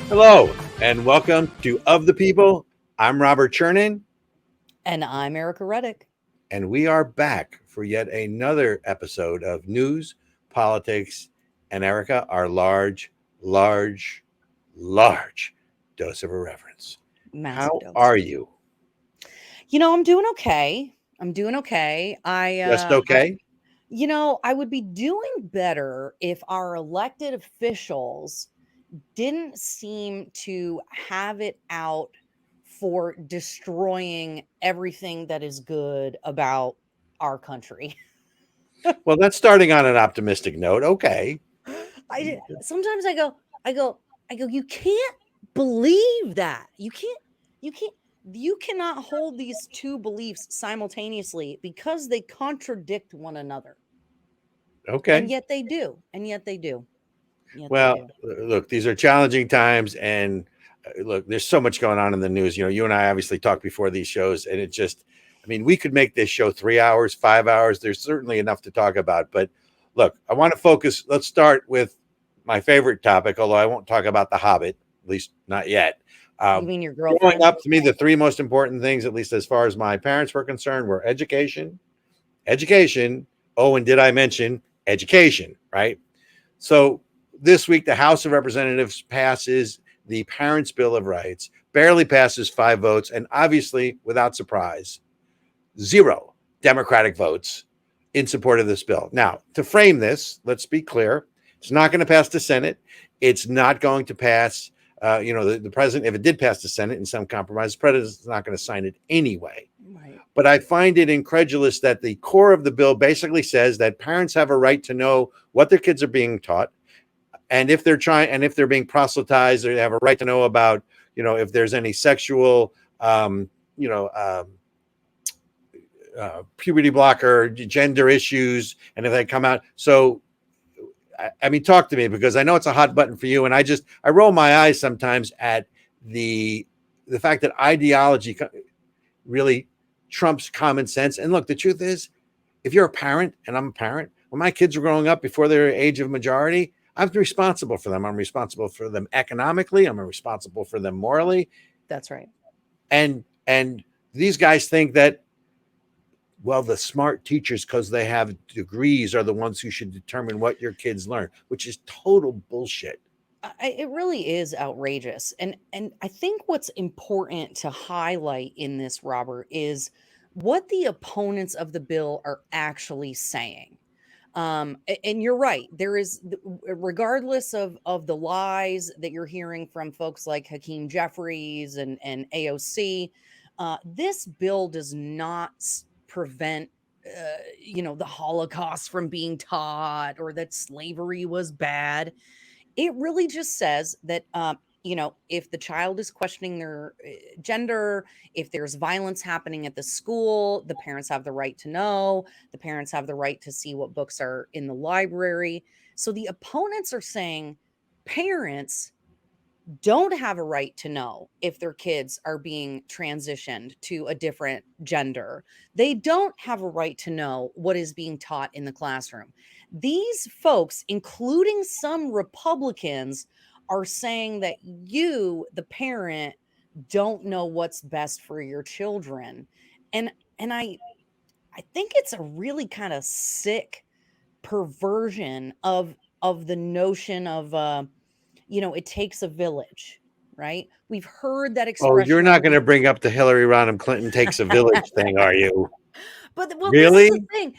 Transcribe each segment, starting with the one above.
Hello, and welcome to Of the People. I'm Robert Chernin, And I'm Ericka Redic. and we are back for yet another episode of News, Politics, and Ericka, our large dose of irreverence. Massive How dose. are you? I'm doing okay. I'm doing okay. Just okay? I would be doing better if our elected officials didn't seem to have it out for destroying everything that is good about our country. Well, that's starting on an optimistic note. Okay. I sometimes I go, you can't believe that. You cannot hold these two beliefs simultaneously because they contradict one another. And Okay. yet they do. And yet they do. Yet they Well, do. look, these are challenging times, and look, there's so much going on in the news. You and I obviously talked before these shows, and I mean, we could make this show 3 hours, 5 hours. There's certainly enough to talk about. But look, I want to focus. Let's start with my favorite topic, although I won't talk about The Hobbit, at least not yet. You mean your Growing girlfriend? up, to me, the three most important things, at least as far as my parents were concerned, were education. Oh, and did I mention education, right? So this week, the House of Representatives passes the Parents' Bill of Rights, barely passes 5 votes, and obviously, without surprise, 0 Democratic votes in support of this bill. Now, to frame this, let's be clear, it's not going to pass the Senate. It's not going to pass, the president, if it did pass the Senate in some compromise, the president's not going to sign it anyway. Right. But I find it incredulous that the core of the bill basically says that parents have a right to know what their kids are being taught. And if they're being proselytized, they have a right to know about, if there's any sexual, puberty blocker, gender issues, and if they come out. So, I mean, talk to me, because I know it's a hot button for you. And I roll my eyes sometimes at the fact that ideology really trumps common sense. And look, the truth is, if you're a parent, and I'm a parent, when my kids were growing up before their age of majority, I'm responsible for them. I'm responsible for them economically. I'm responsible for them morally. That's right. And these guys think that, well, the smart teachers, because they have degrees, are the ones who should determine what your kids learn, which is total bullshit. It really is outrageous. And I think what's important to highlight in this, Robert, is what the opponents of the bill are actually saying. And you're right. There is, regardless of the lies that you're hearing from folks like Hakeem Jeffries and AOC, this bill does not prevent, the Holocaust from being taught or that slavery was bad. It really just says that, if the child is questioning their gender, if there's violence happening at the school, the parents have the right to know. The parents have the right to see what books are in the library. So the opponents are saying parents don't have a right to know if their kids are being transitioned to a different gender. They don't have a right to know what is being taught in the classroom. These folks, including some Republicans, are saying that you, the parent, don't know what's best for your children. And and I think it's a really kind of sick perversion of the notion of it takes a village, right? We've heard that Oh, you're expression not on going to bring up the Hillary Rodham Clinton takes a village thing, are you? but well, this is the Really? thing,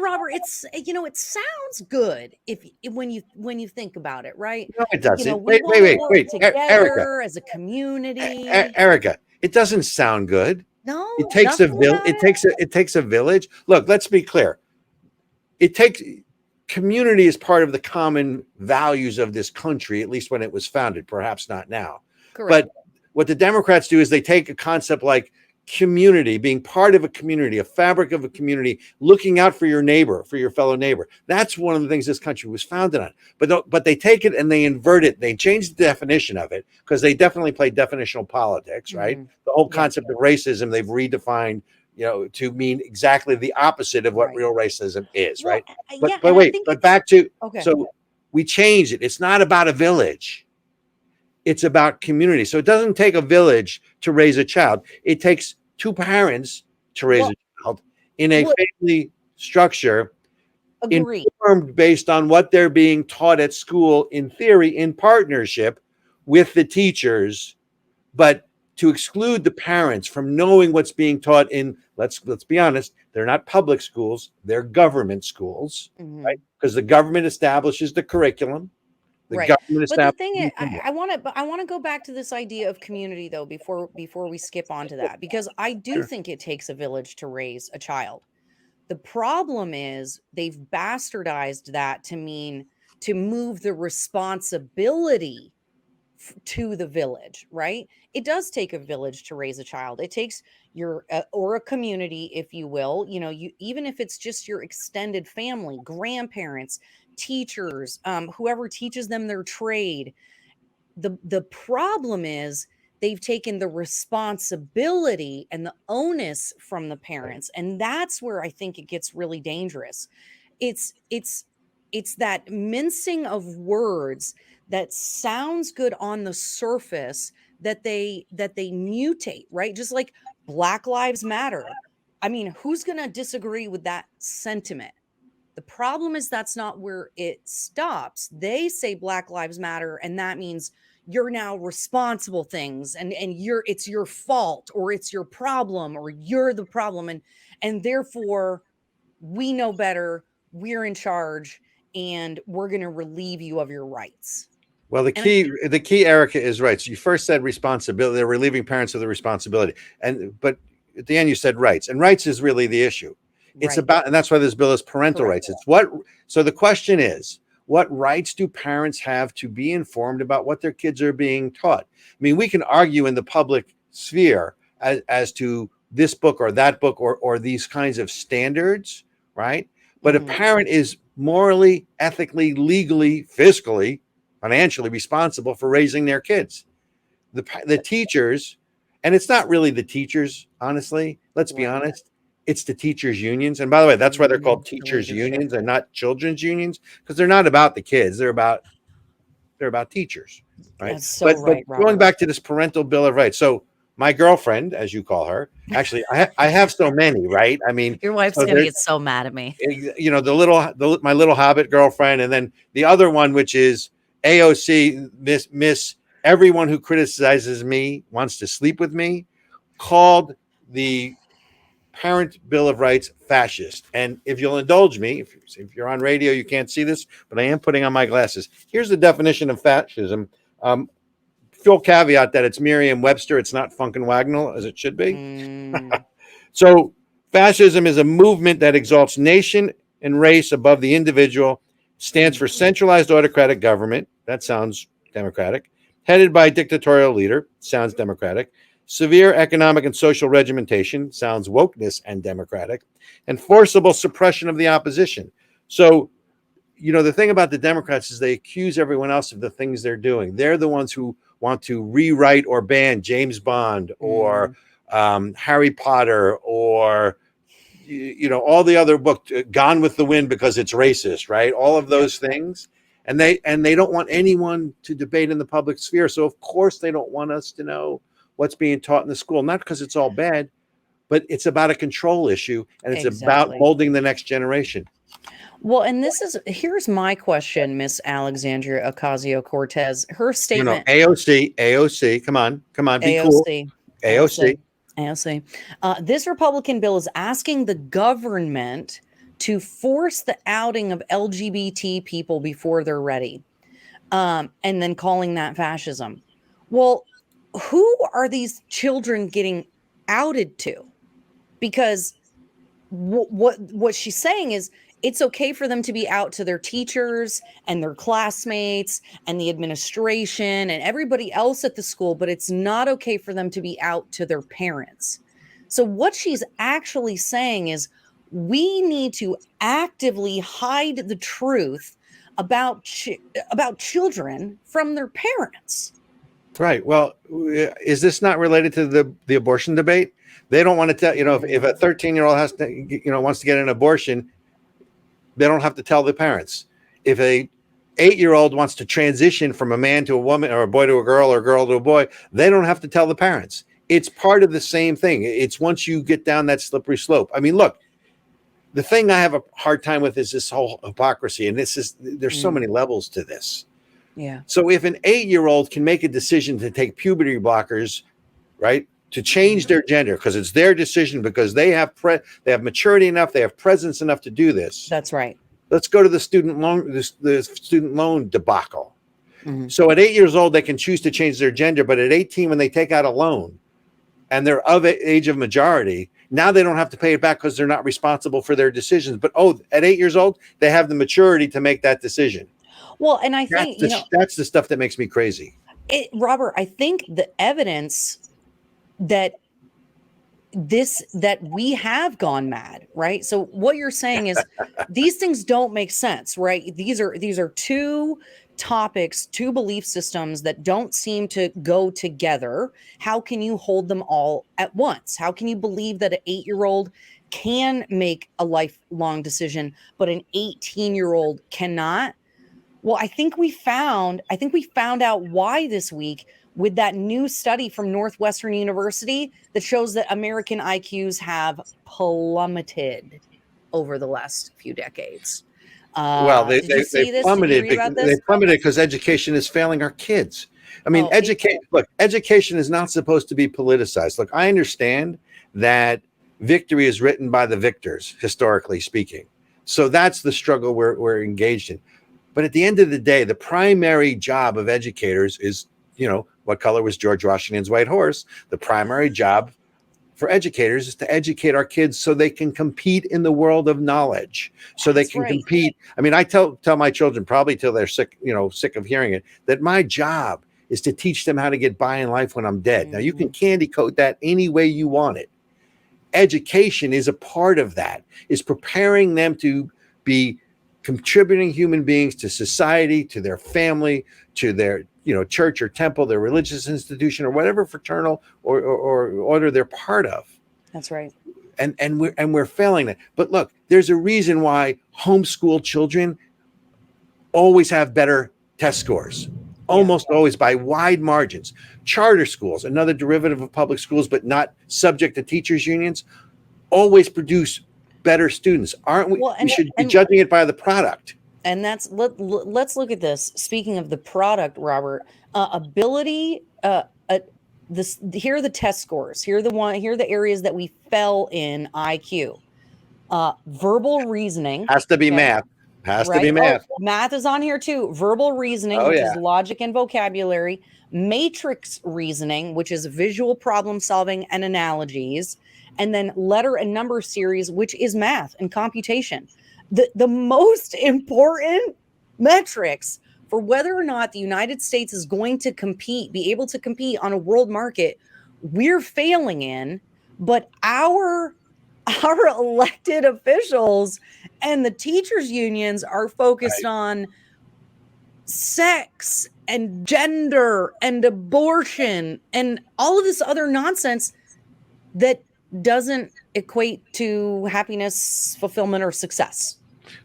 Robert. It sounds good when you think about it, right? No, it doesn't. We Wait, want wait, to wait, work wait. Erica, together as a community. Erica, it doesn't sound good. No, It takes a nothing vil- about it it. takes a it takes a village. Look, let's be clear. It takes Community is part of the common values of this country, at least when it was founded, perhaps not now. Correct. But what the Democrats do is they take a concept like community, being part of a community, a fabric of a community, looking out for your neighbor, for your fellow neighbor. That's one of the things this country was founded on. But they take it and they invert it. They change the definition of it, because they definitely play definitional politics, right? Mhm. The whole Yeah. concept of racism, they've redefined, to mean exactly the opposite of what Right. real racism is, Well, right? yeah, But and I wait, think but it's back to, okay. so we changed it. It's not about a village. It's about community. So it doesn't take a village to raise a child. It takes two parents to raise Well, a child in a well, family structure, agree. informed based on what they're being taught at school, in theory, in partnership with the teachers. But to exclude the parents from knowing what's being taught in, let's be honest, they're not public schools, they're government schools, right? Mhm. Because the government establishes the curriculum. The Right. government But the establishes thing is, the homework. I want to go back to this idea of community though before we skip on to that, because I do Sure. think it takes a village to raise a child. The problem is they've bastardized that to mean to move the responsibility to the village, right? It does take a village to raise a child. It takes your or a community, if you will. You know, you even if it's just your extended family, grandparents, teachers, whoever teaches them their trade. The problem is they've taken the responsibility and the onus from the Right. parents, and that's where I think it gets really dangerous. It's it's it's that mincing of words that sounds good on the surface, that they mutate, right? Just like Black Lives Matter. I mean, who's going to disagree with that sentiment? The problem is that's not where it stops. They say Black Lives Matter, and that means you're now responsible things, and it's your fault, or it's your problem, or you're the problem, and therefore we know better, we're in charge, and we're going to relieve you of your rights. Well, And I, the key, Erica, is right. So you first said responsibility. They're relieving parents of the responsibility, but at the end you said rights, and rights is really the issue. It's right, about, and that's why this bill is parental correct. rights. It's what. So the question is, what rights do parents have to be informed about what their kids are being taught? I mean, we can argue in the public sphere as to this book or that book, or these kinds of standards, right? But a Mhm. parent is morally, ethically, legally, fiscally, financially responsible for raising their kids. The teachers, and it's not really the teachers, honestly. Let's be Right. honest. It's the teachers unions. And by the way, that's why they're called The teachers leadership. unions and not children's unions, because they're not about the kids. They're about teachers, right? That's so But right, going Robert. back to this parental bill of rights. So my girlfriend, as you call her, actually, I have so many, right? I mean, Your wife's so gonna there's, get so mad at me. my little Hobbit girlfriend, and then the other one, which is AOC, Miss. Everyone who criticizes me wants to sleep with me, called the Parent Bill of Rights fascist. And if you'll indulge me, if you're on radio, you can't see this, but I am putting on my glasses. Here's the definition of fascism. Um, Full caveat that it's Merriam-Webster. It's not Funkin' Wagnall as it should be. Mm, So fascism is a movement that exalts nation and race above the individual, stands mm, for centralized autocratic government. That sounds democratic. Headed by a dictatorial leader. Sounds democratic. Severe economic and social regimentation. Sounds wokeness and democratic. And forcible suppression of the opposition. So, the thing about the Democrats is they accuse everyone else of the things they're doing. They're the ones who want to rewrite or ban James Bond, or mm. Harry Potter, or all the other books, Gone with the Wind, because it's racist, right? All of Yep. those things, and they don't want anyone to debate in the public sphere. So of course they don't want us to know what's being taught in the school, not because it's all bad, but it's about a control issue, and it's about Exactly. molding the next generation. Well, and here's my question, Miss Alexandria Ocasio-Cortez. Her No, statement, AOC, come on, be cool. AOC, AOC. AOC, AOC. This Republican bill is asking the government to force the outing of LGBT people before they're ready, and then calling that fascism. Well, who are these children getting outed to? Because what she's saying is it's okay for them to be out to their teachers and their classmates and the administration and everybody else at the school, but it's not okay for them to be out to their parents. So what she's actually saying is we need to actively hide the truth about about children from their parents. Right. Well, is this not related to the abortion debate? They don't want to tell, if a 13-year-old has to, wants to get an abortion, they don't have to tell the parents. If a 8-year-old wants to transition from a man to a woman or a boy to a girl or a girl to a boy, they don't have to tell the parents. It's part of the same thing. It's once you get down that slippery slope. I mean, look, the thing I have a hard time with is this whole hypocrisy. And there's so many levels to this. Yeah. So if an 8-year-old can make a decision to take puberty blockers, right, to change their gender, because it's their decision, because they have maturity enough, they have presence enough to do this. That's right. Let's go to the student loan debacle. Mm-hmm. So at 8 years old, they can choose to change their gender, but at 18, when they take out a loan and they're of age of majority, now they don't have to pay it back because they're not responsible for their decisions. But at 8 years old, they have the maturity to make that decision. Well, and I think that's the stuff that makes me crazy. Robert, I think the evidence that we have gone mad, right? So what you're saying is these things don't make sense, right? These are two topics, two belief systems that don't seem to go together. How can you hold them all at once? How can you believe that an 8-year-old can make a lifelong decision, but an 18-year-old cannot? Well, I think we found out why this week with that new study from Northwestern University that shows that American IQs have plummeted over the last few decades. Well, they plummeted. They plummeted because education is failing our kids. I mean, education is not supposed to be politicized. Look, I understand that victory is written by the victors, historically speaking. So that's the struggle we're engaged in. But at the end of the day, the primary job of educators is, what color was George Washington's white horse? The primary job for educators is to educate our kids so they can compete in the world of knowledge, so they can compete. I mean, I tell my children, probably till they're sick of hearing it, that my job is to teach them how to get by in life when I'm dead. Mm-hmm. Now, you can candy coat that any way you want it. Education is a part of that, is preparing them to be contributing human beings to society, to their family, to their church or temple, their religious institution, or whatever fraternal or order they're part of. That's right. And we're failing that. But look, there's a reason why homeschool children always have better test scores, almost always by wide margins. Charter schools, another derivative of public schools, but not subject to teachers' unions, always produce better students, aren't we? We should be judging it by the product. And let's look at this. Speaking of the product, Robert, ability. Here are the test scores. Here are the areas that we fell in IQ. Verbal reasoning has to be math. Has to be math. Math is on here too. Verbal reasoning, which is logic and vocabulary. Matrix reasoning, which is visual problem solving and analogies. And then letter and number series, which is math and computation. The most important metrics for whether or not the United States is going to be able to compete on a world market, we're failing in, but our elected officials and the teachers unions are focused on sex and gender and abortion and all of this other nonsense that doesn't equate to happiness, fulfillment, or success.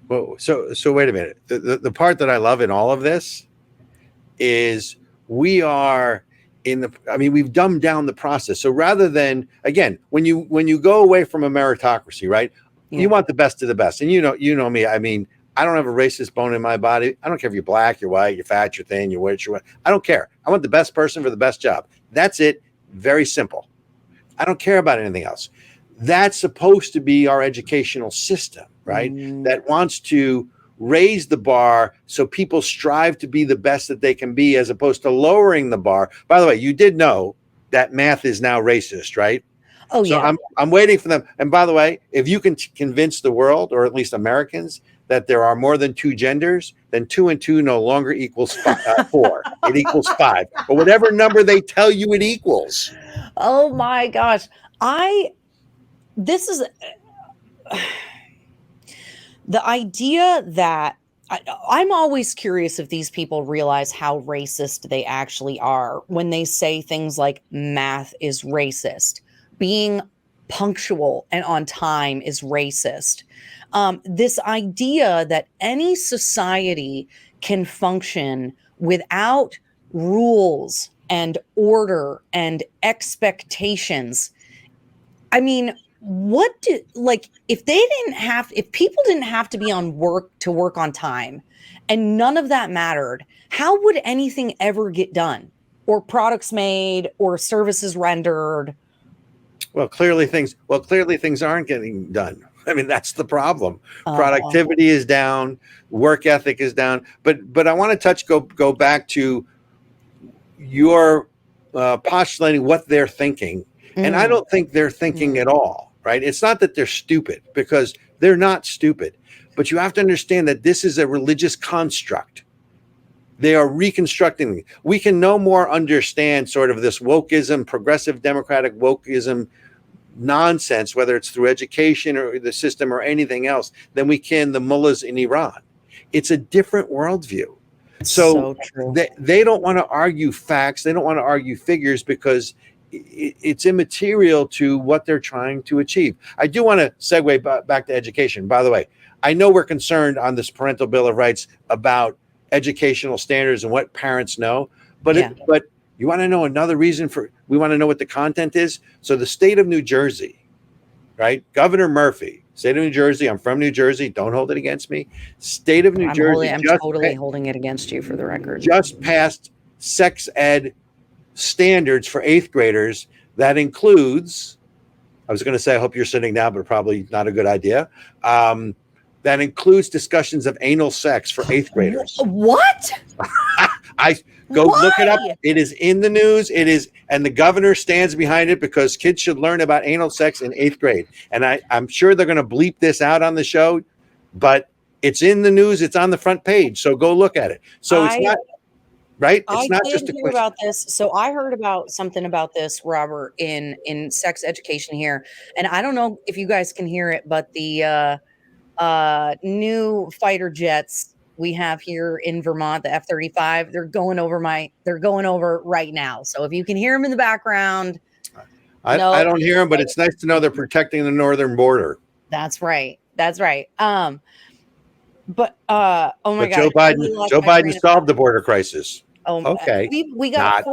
Well, so wait a minute. The part that I love in all of this is we've dumbed down the process. So rather than, again, when you go away from a meritocracy, right? Yeah. You want the best of the best. And you know me. I mean, I don't have a racist bone in my body. I don't care if you're black, you're white, you're fat, you're thin, you're white, I don't care. I want the best person for the best job. That's it. Very simple. I don't care about anything else. That's supposed to be our educational system, right? That wants to raise the bar so people strive to be the best that they can be, as opposed to lowering the bar. By the way, you did know that math is now racist, right? Oh, yeah. So I'm waiting for them. And by the way, if you can convince the world, or at least Americans, that there are more than two genders, then 2 and 2 no longer equals 4. It equals 5, or whatever number they tell you it equals. Oh my gosh. This is the idea that I'm always curious if these people realize how racist they actually are when they say things like math is racist, being punctual and on time is racist. This idea that any society can function without rules and order and expectations. I mean, if people didn't have to be on work on time and none of that mattered, how would anything ever get done, or products made or services rendered? Well, clearly things aren't getting done. I mean, that's the problem. Productivity is down, work ethic is down. But I want to go back to your postulating what they're thinking. And I don't think they're thinking at all, right? It's not that they're stupid, because they're not stupid. But you have to understand that this is a religious construct. They are reconstructing. We can no more understand sort of this wokeism, progressive democratic wokeism nonsense, whether it's through education or the system or anything else, than we can the mullahs in Iran. It's a different worldview. So they don't want to argue facts. They don't want to argue figures, because it's immaterial to what they're trying to achieve. I do want to segue back to education. By the way, I know we're concerned on this parental bill of rights about educational standards and what parents know, but you want to know another reason we want to know what the content is. So the state of New Jersey, right? Governor Murphy, state of New Jersey. I'm from New Jersey. Don't hold it against me. State of New Jersey. I'm totally holding it against you, for the record. Just passed sex ed standards for 8th graders. That includes, I was going to say, I hope you're sitting down, but probably not a good idea. That includes discussions of anal sex for 8th graders. What? Look it up. It is in the news. It is, and the governor stands behind it, because kids should learn about anal sex in 8th grade. And I'm sure they're going to bleep this out on the show, but it's in the news. It's on the front page. So go look at it. So it's not right. It's not just a question about this. So I heard about something about this, Robert, in sex education here. And I don't know if you guys can hear it, but the new fighter jets we have here in Vermont, the F-35, they're going over right now. So if you can hear them in the background, I don't hear them, but it's nice to know they're protecting the northern border. That's right. But oh my God, Joe Biden solved the border crisis. Oh, okay. We got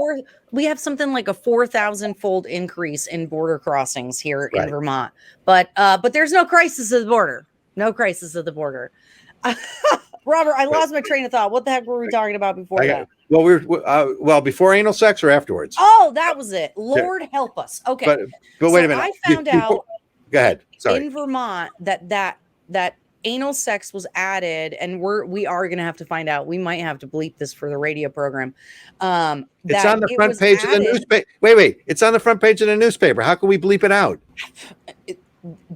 we have something like a 4,000-fold increase in border crossings here in Vermont. But there's no crisis at the border. No crisis at the border. Robert, I lost my train of thought. What the heck were we talking about before that? Well, before anal sex or afterwards? Oh, that was it. Lord help us. Okay. But wait a minute. I found out. Go ahead. Sorry. In Vermont that anal sex was added, and we are going to have to find out. We might have to bleep this for the radio program. It's on the front page of the newspaper. Wait. It's on the front page of the newspaper. How can we bleep it out?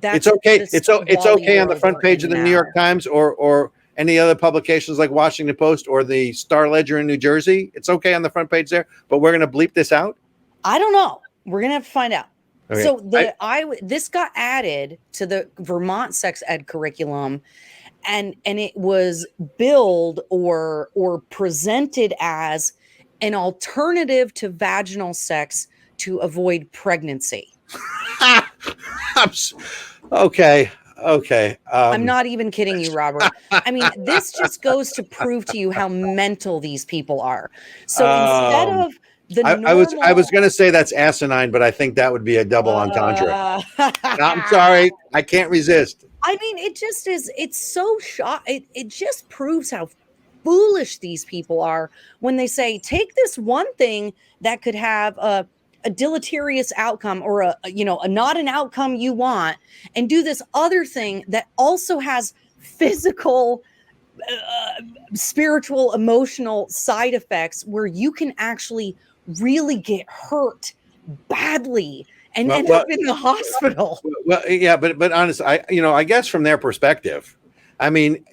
It's okay. It's okay on the front page of the New York Times or any other publications like Washington Post or the Star Ledger in New Jersey. It's okay on the front page there, but we're going to bleep this out? I don't know. We're going to have to find out. Okay. So this got added to the Vermont sex ed curriculum, and it was billed or presented as an alternative to vaginal sex to avoid pregnancy. Okay. I'm not even kidding you, Robert. I mean, this just goes to prove to you how mental these people are. So instead of I was going to say that's asinine, but I think that would be a double entendre. I'm sorry. I can't resist. I mean, it just is. It's so it just proves how foolish these people are when they say, take this one thing that could have a deleterious outcome or a not an outcome you want, and do this other thing that also has physical, spiritual, emotional side effects where you can actually really get hurt badly and end up in the hospital. Well, yeah, but honestly, I guess from their perspective, I mean,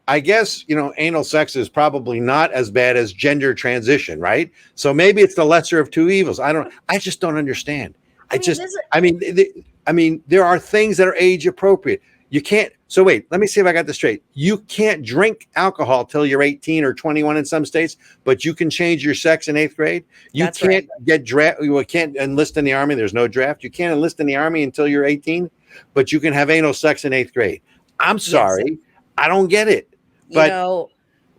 I guess, anal sex is probably not as bad as gender transition, right? So maybe it's the lesser of two evils. I just don't understand. I mean, there are things that are age appropriate. You can't. So wait, let me see if I got this straight. You can't drink alcohol till you're 18 or 21 in some states, but you can change your sex in 8th grade. You can't get draft. You can't enlist in the army. There's no draft. You can't enlist in the army until you're 18, but you can have anal sex in 8th grade. I'm sorry. Yes. I don't get it. But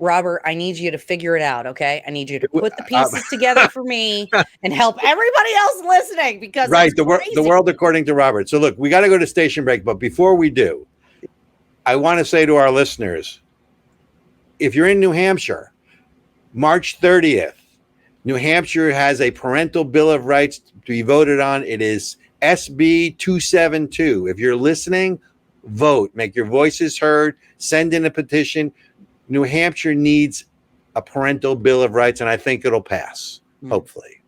Robert, I need you to figure it out, okay? I need you to w- put the pieces together for me and help everybody else listening because Right, it's the crazy. world according to Robert. So look, we got to go to station break, but before we do, I want to say to our listeners, if you're in New Hampshire, March 30th, New Hampshire has a parental bill of rights to be voted on. It is SB 272. If you're listening, vote, make your voices heard, send in a petition. New Hampshire needs a parental bill of rights, and I think it'll pass, hopefully.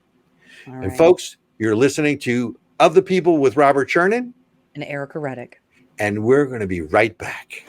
All And right. folks, you're listening to Of the People with Robert Chernin And Ericka Redic. and we're going to be right back.